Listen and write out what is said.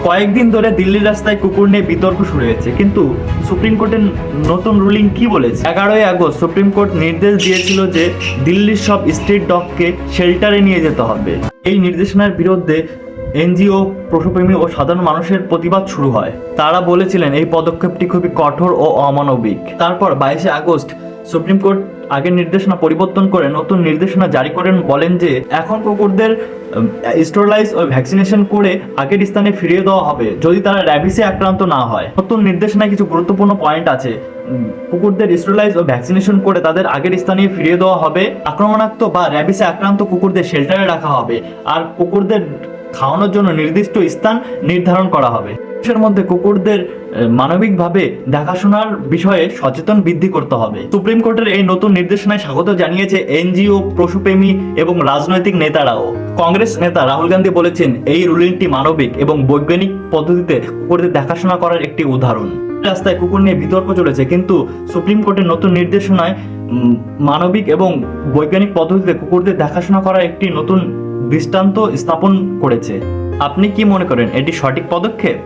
কয়েকদিন ধরে দিল্লির রাস্তায় কুকুর নিয়ে বিতর্ক শুরু হয়েছে, কিন্তু সুপ্রিম কোর্টের নতুন রুলিং কি বলেছে? 11ই আগস্ট সুপ্রিম কোর্ট নির্দেশ দিয়েছিল যে দিল্লির সব স্ট্রিট ডগকে শেল্টারে নিয়ে যেতে হবে। এই নির্দেশনার বিরুদ্ধে এনজিও, পশুপ্রেমী ও সাধারণ মানুষের প্রতিবাদ শুরু হয়। তারা বলেছিলেন এই পদক্ষেপটি খুবই কঠোর ও অমানবিক। তারপর 22শে আগস্ট সুপ্রিম কোর্ট আগের নির্দেশনা পরিবর্তন করে নতুন নির্দেশনা জারি করেন, বলেন যে এখন কুকুরদের স্টেরিলাইজ ও ভ্যাকসিনেশন করে আগের স্থানে ফিরিয়ে দেওয়া হবে যদি তারা র্যাবিসে আক্রান্ত না হয়। নতুন নির্দেশনায় কিছু গুরুত্বপূর্ণ পয়েন্ট আছে। কুকুরদের স্টেরিলাইজ ও ভ্যাকসিনেশন করে তাদের আগের স্থানে ফিরিয়ে দেওয়া হবে। আক্রমণাত্মক বা র্যাবিসে আক্রান্ত কুকুরদের শেল্টারে রাখা হবে, আর কুকুরদের খাওয়ানোর জন্য নির্দিষ্ট স্থান নির্ধারণ করা হবে। দেশের মধ্যে কুকুরদের মানবিকভাবে দেখাশোনার বিষয়ে সচেতন বৃদ্ধি করতে হবে। সুপ্রিম কোর্টের এই নতুন নির্দেশনায় স্বাগত জানিয়েছে এনজিও, পশুপ্রেমী এবং রাজনৈতিক নেতারাও। কংগ্রেস নেতা রাহুল গান্ধী বলেছেন এই রুলিংটি মানবিক এবং বৈজ্ঞানিক পদ্ধতিতে কুকুরদের দেখাশোনা করার একটি উদাহরণ। রাস্তায় কুকুর নিয়ে বিতর্ক চলেছে, কিন্তু সুপ্রিম কোর্টের নতুন নির্দেশনায় মানবিক এবং বৈজ্ঞানিক পদ্ধতিতে কুকুরদের দেখাশোনা করার একটি নতুন দৃষ্টান্ত স্থাপন করেছে। আপনি কি মনে করেন এটি সঠিক পদক্ষেপ?